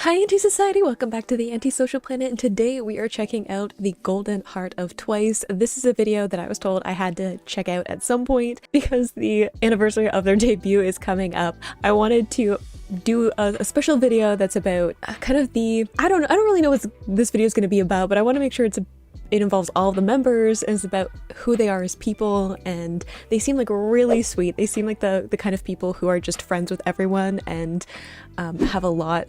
Hi Anti-Society, welcome back to the Antisocial Planet, and today we are checking out The Golden Heart of Twice. This is a video that I was told I had to check out at some point because the anniversary of their debut is coming up. I wanted to do a special video that's about kind of the, I don't really know what this video is going to be about, but I want to make sure it involves all of the members, and it's about who they are as people, and they seem like really sweet. They seem like the kind of people who are just friends with everyone and have a lot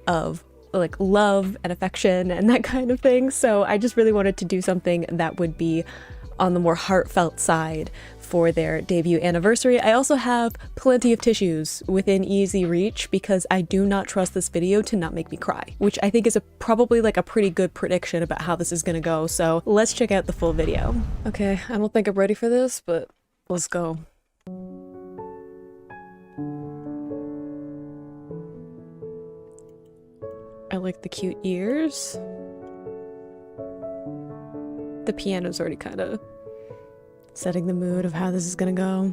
of like love and affection and that kind of thing. So I just really wanted to do something that would be on the more heartfelt side for their debut anniversary. I also have plenty of tissues within easy reach because I do not trust this video to not make me cry, which I think is probably like a pretty good prediction about how this is gonna go. So let's check out the full video. Okay, I don't think I'm ready for this, but let's go. I like the cute ears. The piano's already kind of setting the mood of how this is gonna go.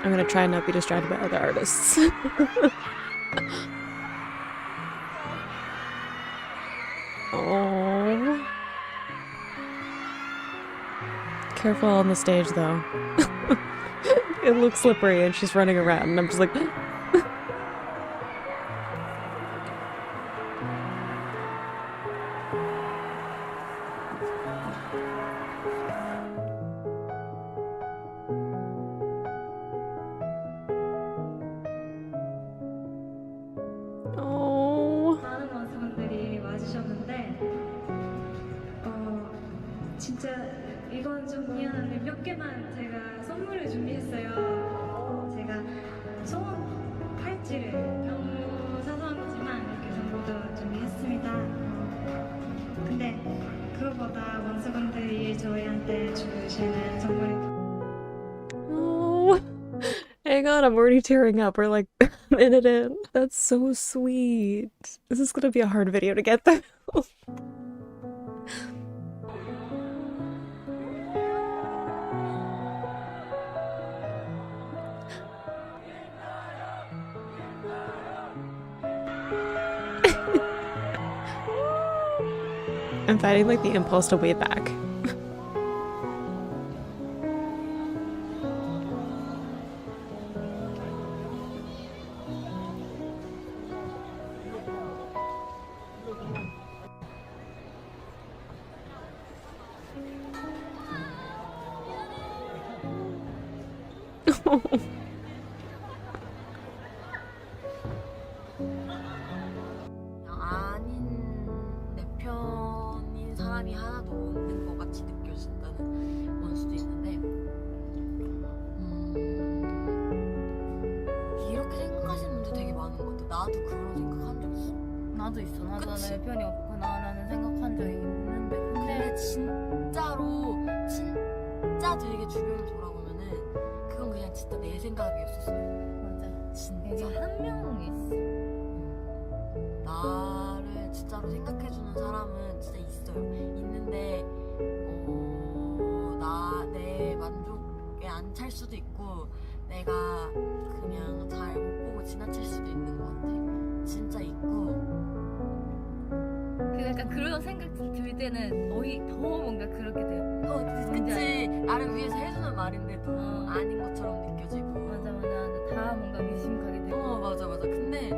I'm gonna try and not be distracted by other artists. Oh. Careful on the stage though. It looks slippery and she's running around and I'm just like oh. 많은 원수분들이 와주셨는데 진짜 이건 좀 미안한데 몇 개만 제가 선물을 준비했어요. 제가 소원 팔찌를 너무 사소한 거지만 이렇게 전부 준비했습니다. 근데 그거보다 원수분들이 저희한테 주시는 선물이 Oh, hang on, I'm already tearing up. We're like a minute in. That's so sweet. This is gonna be a hard video to get through. I'm fighting like the impulse to wave back. 아닌 내 편인 사람이 하나도 없는 것 같이 느껴진다는 원수도 있는데 이렇게 생각하시는 분들 되게 많은 것 같아. 나도 그런 생각한 적 있어. 나도 있어. 나도 그치? 내 편이 없구나라는 생각한 적이 있는데 근데 진짜로 진짜 되게 주변을 돌아보면은 그건 그냥 진짜 내 생각이었었어요. 맞아. 진짜 여기 한 명이 있어. 나를 진짜로 생각해주는 사람은 진짜 있어요. 있는데 내 만족에 안 찰 수도 있고 내가 그냥 잘 못 보고 지나칠 수도 있는 것 같아. 진짜 있고 그 약간 그런 생각 들 때는 더 뭔가 그렇게 돼요. 그치. 나를 위해서 해주는 말인데도 아닌 것처럼 느껴지고 맞아. 다 뭔가 의심 가게 되고. 맞아. 근데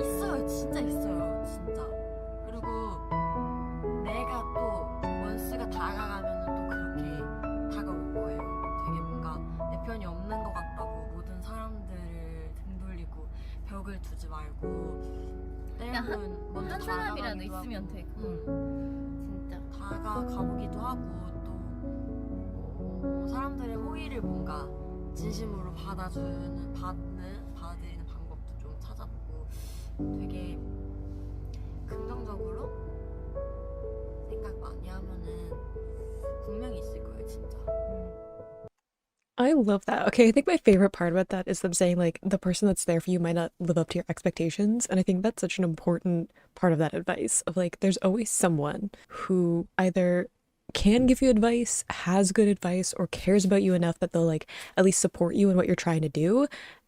있어요. 진짜 있어요. 진짜. 그리고 내가 또 원수가 다가가면 또 그렇게 다가올 거예요. 되게 뭔가 내 편이 없는 것 같다고 모든 사람들을 등 돌리고 벽을 두지 말고 그냥 때로는 먼저 한 사람이라도 다가가기도 있으면 하고, 돼. 진짜 다가가보기도 하고 또 사람들의 호의를 뭔가 진심으로 받아들이는 방법도 좀 찾아보고 되게 긍정적으로 생각 많이 하면은 분명히 있을 거예요, 진짜. I love that. Okay, I think my favorite part about that is them saying like the person that's there for you might not live up to your expectations. And I think that's such an important part of that advice of like there's always someone who either can give you advice, has good advice, or cares about you enough that they'll like at least support you in what you're trying to do.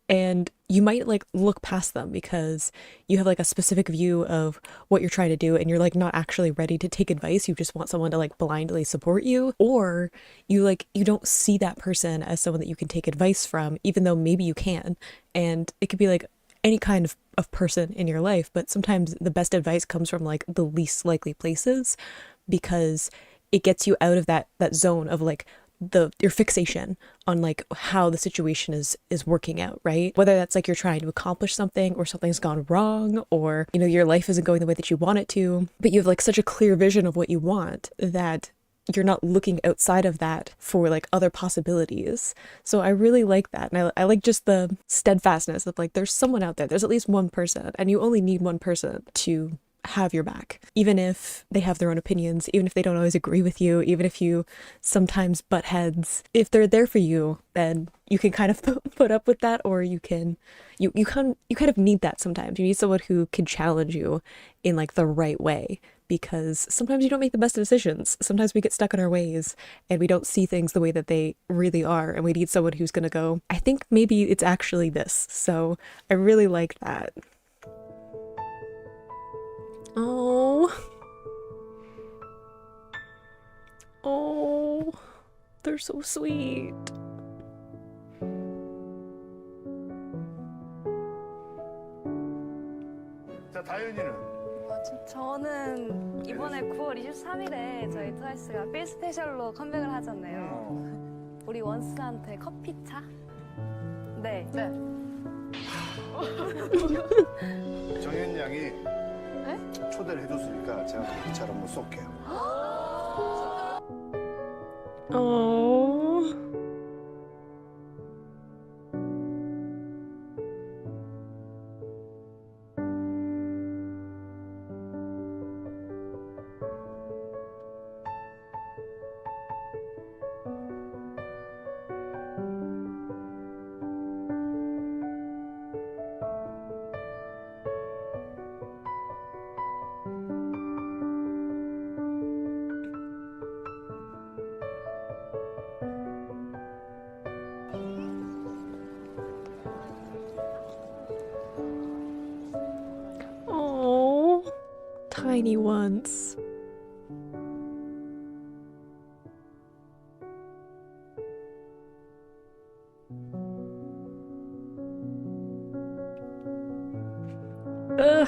And you might like look past them because you have like a specific view of what you're trying to do and you're like not actually ready to take advice. You just want someone to like blindly support you, or you don't see that person as someone that you can take advice from, even though maybe you can. And it could be like any kind of person in your life, but sometimes the best advice comes from like the least likely places because it gets you out of that zone of like your fixation on like how the situation is working out, right? Whether that's like you're trying to accomplish something or something's gone wrong, or you know your life isn't going the way that you want it to, but you have like such a clear vision of what you want that you're not looking outside of that for like other possibilities. So I really like that. And I like just the steadfastness of like there's someone out there, there's at least one person, and you only need one person to have your back, even if they have their own opinions, even if they don't always agree with you, even if you sometimes butt heads. If they're there for you, then you can kind of put up with that, or you kind of need that sometimes. You need someone who can challenge you in like the right way, because sometimes you don't make the best decisions. Sometimes we get stuck in our ways and we don't see things the way that they really are, and we need someone who's going to go, I think maybe it's actually this. So I really like that. Oh. Oh. They're so sweet. 자, 다현이는? 저는 이번에 9월 23일에 저희 트와이스가 필 스페셜로 컴백을 하잖아요. 우리 원스한테 커피차? 네. 정현 양이 초대를 해줬으니까 제가 커피차를 한번 쏠게요. Oh. Oh, tiny ones. Ugh.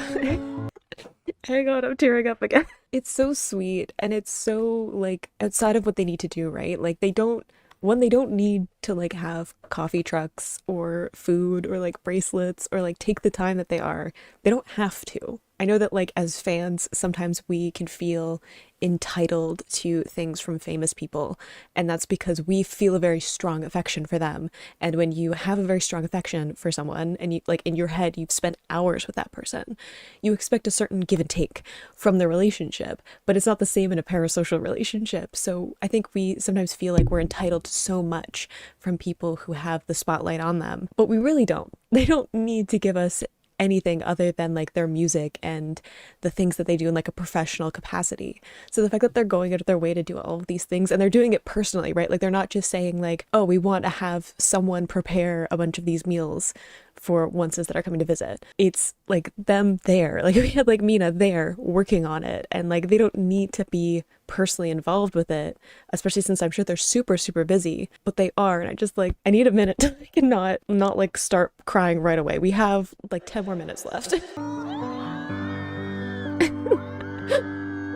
Hang on, I'm tearing up again. It's so sweet, and it's so like outside of what they need to do, right? Like they don't need to like have coffee trucks or food or like bracelets or like take the time that they don't have to. I know that like as fans, sometimes we can feel entitled to things from famous people, and that's because we feel a very strong affection for them. And when you have a very strong affection for someone and you like in your head you've spent hours with that person, you expect a certain give and take from the relationship, but it's not the same in a parasocial relationship. So I think we sometimes feel like we're entitled to so much from people who have the spotlight on them, but we really don't. They don't need to give us anything other than like their music and the things that they do in like a professional capacity. So the fact that they're going out of their way to do all of these things, and they're doing it personally, right? Like they're not just saying like, oh, we want to have someone prepare a bunch of these meals for onces that are coming to visit. It's like them there. Like we had like Mina there working on it, and like they don't need to be personally involved with it, especially since I'm sure they're super, super busy, but they are. And I just like, I need a minute to like not like start crying right away. We have like 10 more minutes left.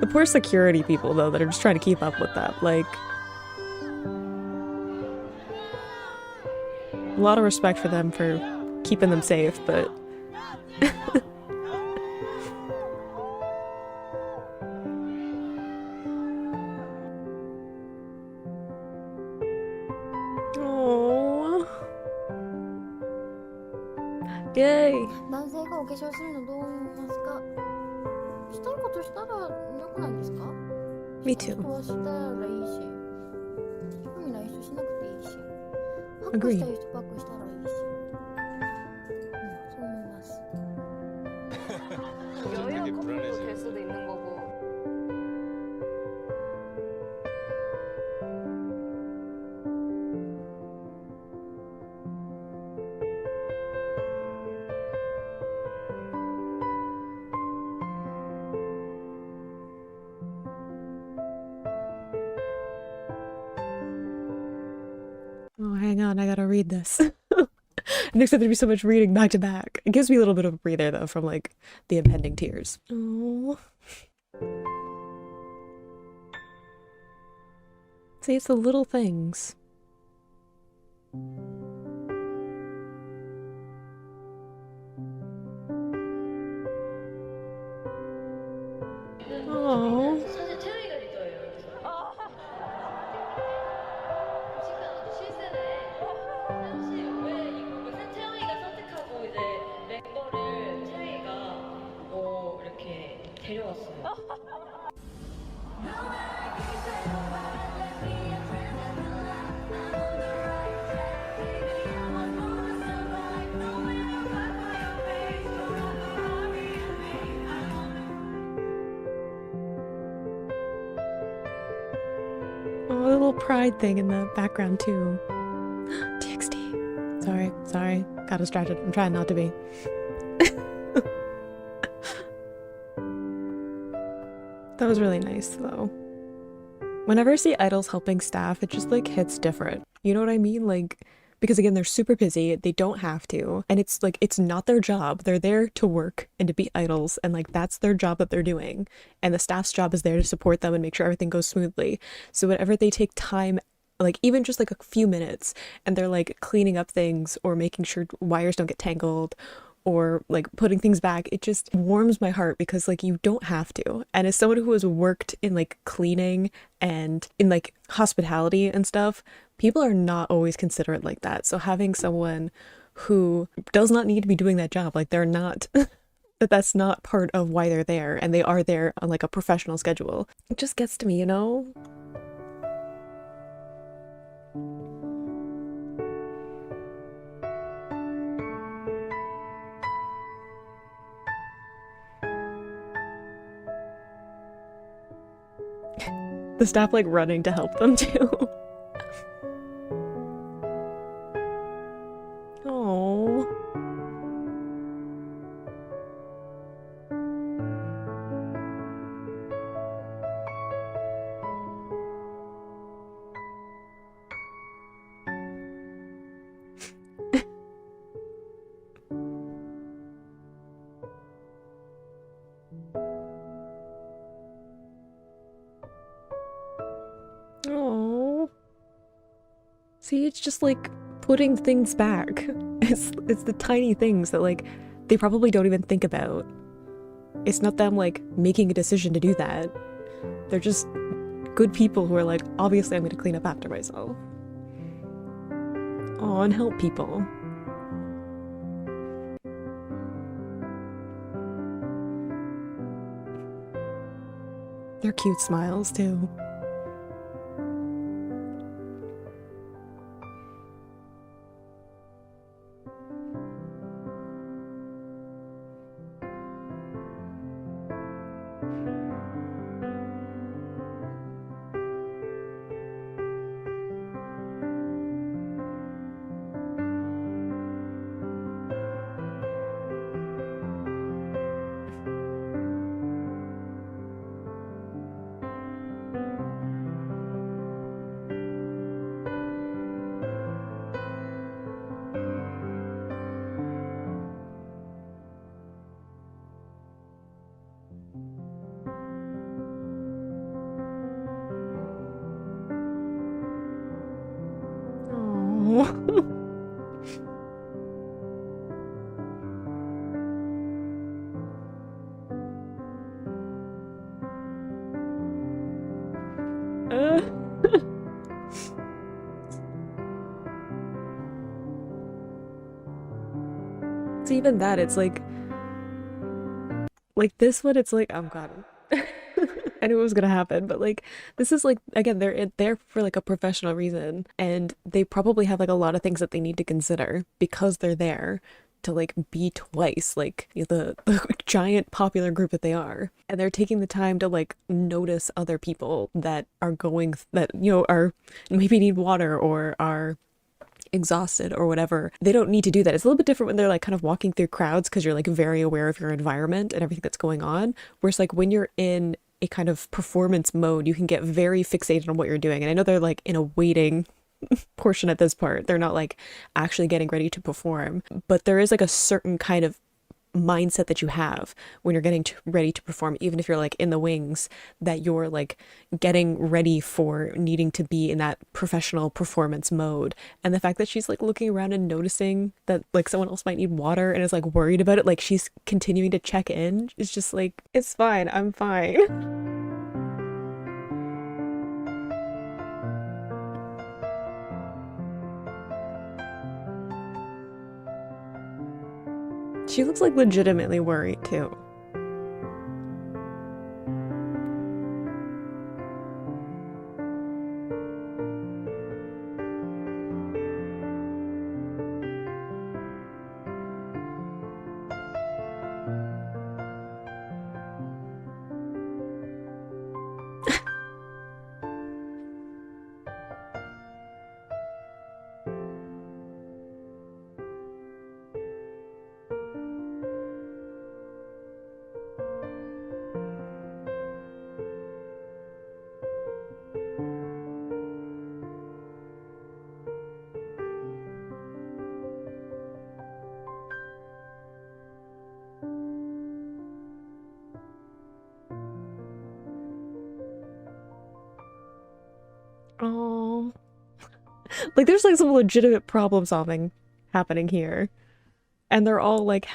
The poor security people though that are just trying to keep up with that, like a lot of respect for them for keeping them safe, but oh, yay. 男性がお化粧するのどう思いますか？したいことしたら良くないですか？ Me したい too. ことはしたらいいし、興味ない人しなくていいし、パック Agreed. したい人パックしたらいいし、そう思います。 여여 커플도 될 수도 있는 거고. Oh, hang on, I gotta read this. Next time there'd be so much reading back to back. It gives me a little bit of a breather though from like the impending tears. Oh. See, it's the little things. Oh. 사실 체리가 리더예요. 그래서 실세네. 혹시 왜 이 곡을 채영이가 선택하고 이제 멤버를 채영이가 이렇게 데려왔어요? Oh, a little pride thing in the background too. TXT. Sorry. Got distracted. I'm trying not to be. That was really nice though. Whenever I see idols helping staff, it just like hits different. You know what I mean? Like, because again, they're super busy, they don't have to, and it's like, it's not their job. They're there to work and to be idols, and like, that's their job that they're doing. And the staff's job is there to support them and make sure everything goes smoothly. So whenever they take time, like even just like a few minutes, and they're like cleaning up things or making sure wires don't get tangled, or like putting things back, it just warms my heart because like you don't have to. And as someone who has worked in like cleaning and in like hospitality and stuff, people are not always considerate like that. So having someone who does not need to be doing that job, like they're not that's not part of why they're there, and they are there on like a professional schedule, it just gets to me, you know? The staff like running to help them too. Oh. Oh. See, it's just like putting things back. It's the tiny things that like they probably don't even think about. It's not them like making a decision to do that. They're just good people who are like, obviously I'm gonna clean up after myself. Oh, and help people. They're cute smiles too. So even that, it's like this one, it's like, oh god. I knew it was gonna happen, but like this is like, again, they're there for like a professional reason, and they probably have like a lot of things that they need to consider because they're there to like be twice like the giant popular group that they are, and they're taking the time to like notice other people that are going, that you know, are maybe need water or are exhausted or whatever. They don't need to do that. It's a little bit different when they're like kind of walking through crowds because you're like very aware of your environment and everything that's going on, whereas like when you're in a kind of performance mode, you can get very fixated on what you're doing. And I know they're like in a waiting portion at this part. They're not like actually getting ready to perform, but there is like a certain kind of mindset that you have when you're getting ready to perform, even if you're like in the wings, that you're like getting ready for needing to be in that professional performance mode. And the fact that she's like looking around and noticing that like someone else might need water and is like worried about it, like she's continuing to check in, is just like, it's fine, I'm fine. She looks like legitimately worried too. Oh, like there's like some legitimate problem solving happening here, and they're all like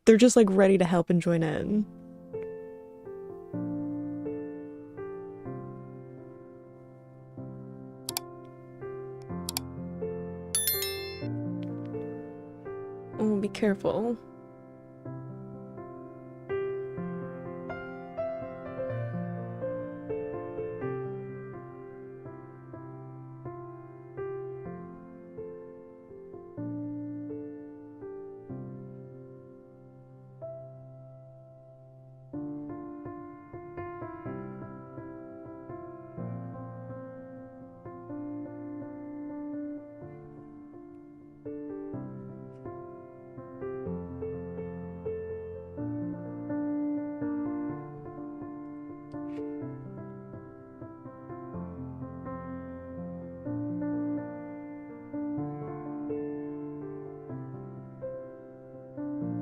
they're just like ready to help and join in. Oh, be careful.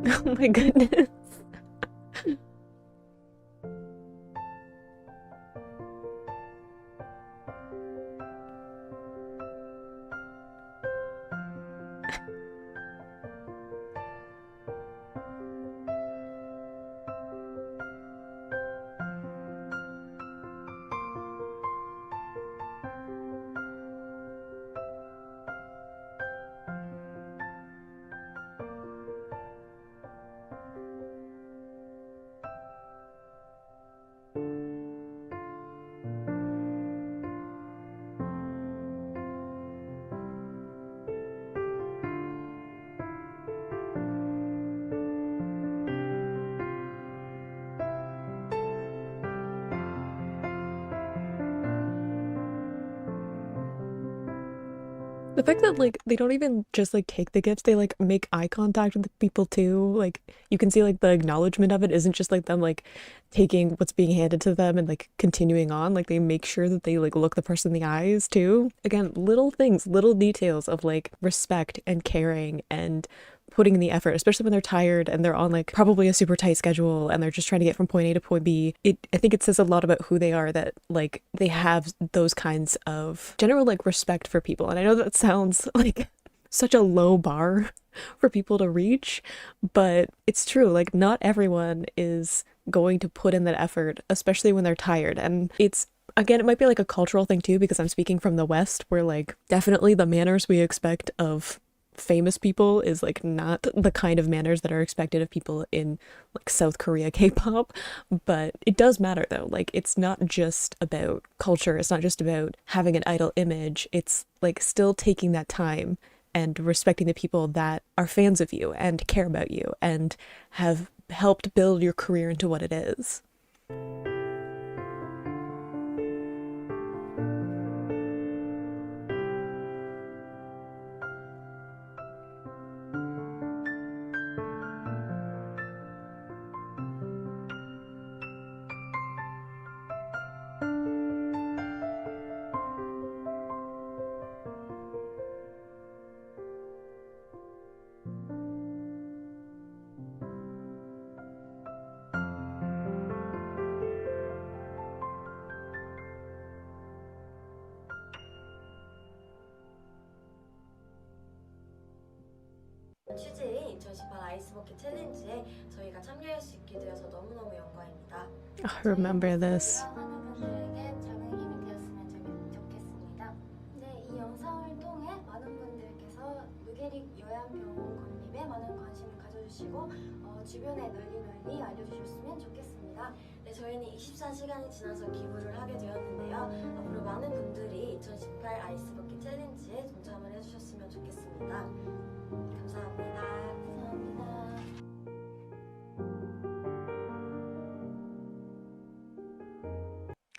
Oh my goodness. The fact that like they don't even just like take the gifts, they like make eye contact with the people too. Like you can see like the acknowledgement of it isn't just like them like taking what's being handed to them and like continuing on. Like they make sure that they like look the person in the eyes too. Again, little things, little details of like respect and caring and putting in the effort, especially when they're tired and they're on like probably a super tight schedule and they're just trying to get from point A to point B. I think it says a lot about who they are that like they have those kinds of general like respect for people. And I know that sounds like such a low bar for people to reach, but it's true. Like not everyone is going to put in that effort, especially when they're tired. And it's again, it might be like a cultural thing too, because I'm speaking from the West, where like definitely the manners we expect of famous people is like not the kind of manners that are expected of people in like South Korea K-pop. But it does matter though. Like it's not just about culture, it's not just about having an idol image, it's like still taking that time and respecting the people that are fans of you and care about you and have helped build your career into what it is. 취재인 2018 아이스버킷 챌린지에 저희가 참여할 수 있게 되어서 너무너무 영광입니다. I remember this. 하는 분들에게 작은 힘이 되었으면 좋겠습니다. 네, 이 영상을 통해 많은 분들께서 무게릭 요양병원 건립에 많은 관심을 가져주시고 주변에 널리 알려주셨으면 좋겠습니다. 네, 저희는 24시간이 지나서 기부를 하게 되었는데요. 앞으로 많은 분들이 2018 아이스버킷 챌린지에 동참을 해주셨으면 좋겠습니다. 감사합니다. 감사합니다.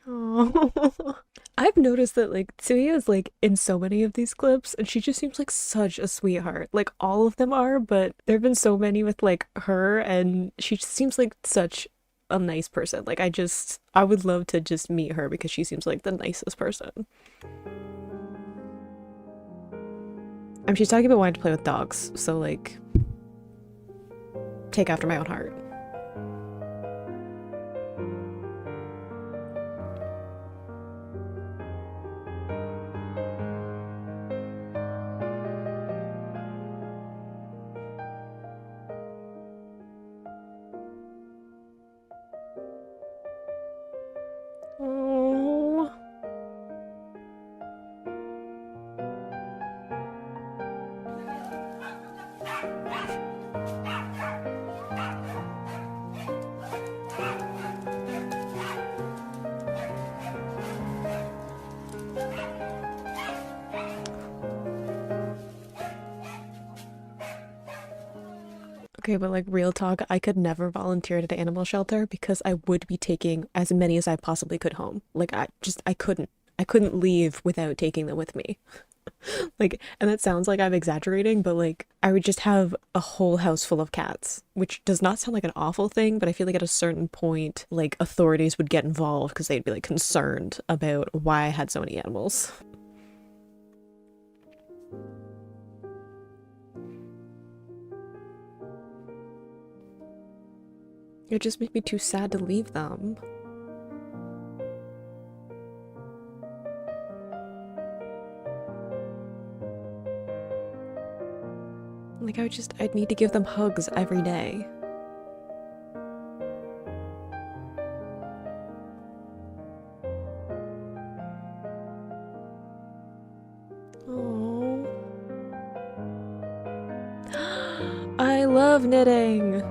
Oh. I've noticed that like Tsuya is like in so many of these clips and she just seems like such a sweetheart. Like all of them are, but there have been so many with like her and she just seems like such a nice person. Like I would love to just meet her because she seems like the nicest person. She's talking about wanting to play with dogs, so like take after my own heart. Oh. Okay, but like real talk, I could never volunteer at an animal shelter because I would be taking as many as I possibly could home. Like I couldn't leave without taking them with me. Like, and that sounds like I'm exaggerating, but like I would just have a whole house full of cats, which does not sound like an awful thing, but I feel like at a certain point, like authorities would get involved because they'd be like concerned about why I had so many animals. It just made me too sad to leave them. Like I'd need to give them hugs every day. Oh. I love knitting.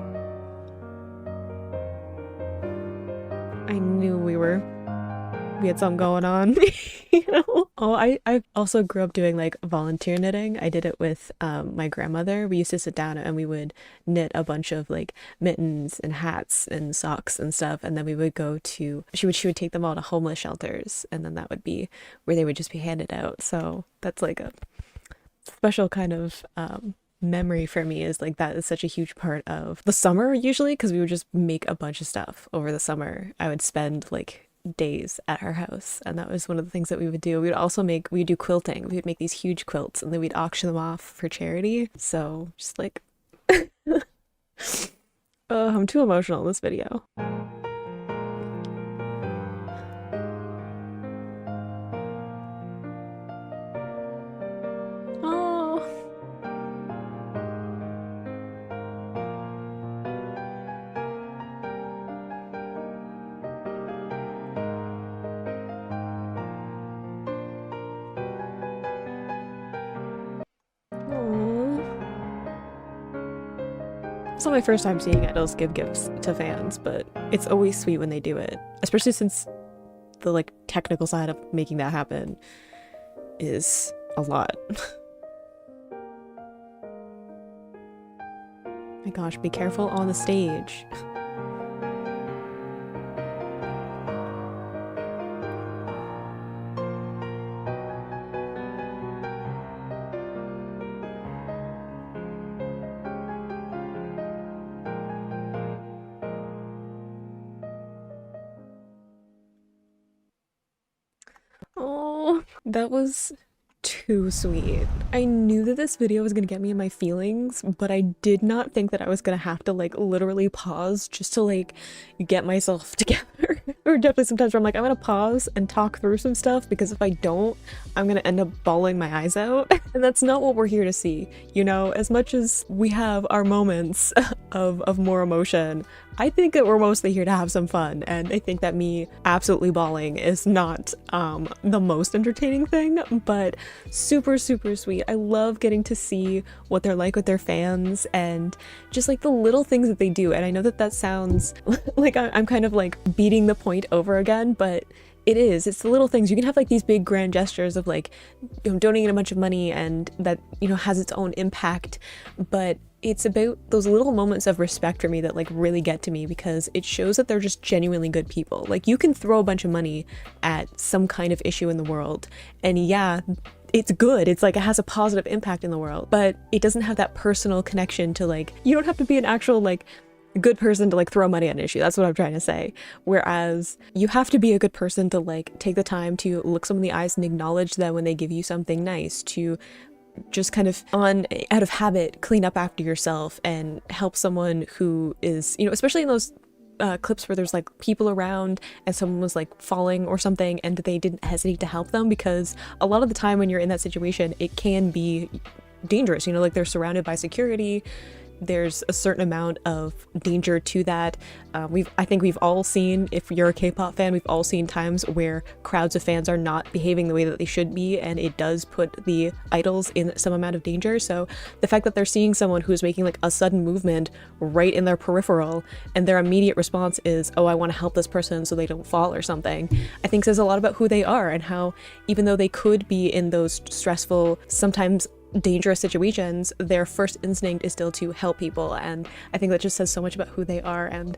I knew we had something going on, you know? Oh, I also grew up doing like volunteer knitting. I did it with my grandmother. We used to sit down and we would knit a bunch of like mittens and hats and socks and stuff, and then we would go to she would take them all to homeless shelters, and then that would be where they would just be handed out. So that's like a special kind of memory for me, is like that is such a huge part of the summer usually, because we would just make a bunch of stuff over the summer. I would spend like days at her house, and that was one of the things that we would do. We'd do quilting. We would make these huge quilts and then we'd auction them off for charity. So just like oh, I'm too emotional in this video. Oh. It's not my first time seeing idols give gifts to fans, but it's always sweet when they do it, especially since the like technical side of making that happen is a lot. My gosh, be careful on the stage. Oh, that was too sweet. I knew that this video was gonna get me in my feelings, but I did not think that I was gonna have to like literally pause just to like get myself together. Or definitely sometimes where I'm like, I'm gonna pause and talk through some stuff, because if I don't, I'm gonna end up bawling my eyes out. And that's not what we're here to see. You know, as much as we have our moments of more emotion, I think that we're mostly here to have some fun, and I think that me absolutely bawling is not the most entertaining thing, but super, super sweet. I love getting to see what they're like with their fans and just like the little things that they do. And I know that that sounds like I'm kind of like beating the point over again, but it's the little things. You can have like these big grand gestures of like, you know, donating a bunch of money, and that, you know, has its own impact, but it's about those little moments of respect for me that like really get to me, because it shows that they're just genuinely good people. Like, you can throw a bunch of money at some kind of issue in the world, and yeah, it's good. It's like it has a positive impact in the world, but it doesn't have that personal connection to like, you don't have to be an actual like good person to like throw money at an issue. That's what I'm trying to say. Whereas you have to be a good person to like take the time to look someone in the eyes and acknowledge them when they give you something nice, to just kind of out of habit clean up after yourself and help someone who is, you know, especially in those clips where there's like people around and someone was like falling or something and they didn't hesitate to help them, because a lot of the time when you're in that situation, it can be dangerous, you know, like they're surrounded by security. There's a certain amount of danger to that. I think we've all seen, if you're a K-pop fan, we've all seen times where crowds of fans are not behaving the way that they should be, and it does put the idols in some amount of danger. So the fact that they're seeing someone who's making like a sudden movement right in their peripheral, and their immediate response is, oh, I want to help this person so they don't fall or something, I think says a lot about who they are, and how even though they could be in those stressful, sometimes dangerous situations, their first instinct is still to help people. And I think that just says so much about who they are, and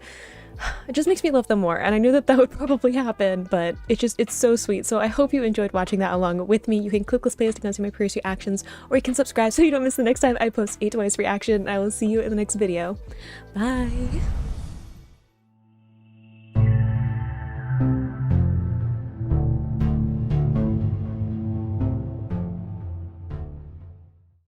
it just makes me love them more. And I knew that that would probably happen, but it's so sweet. So I hope you enjoyed watching that along with me. You can click this playlist to see my previous reactions, or you can subscribe so you don't miss the next time I post a TWICE reaction. I will see you in the next video. Bye.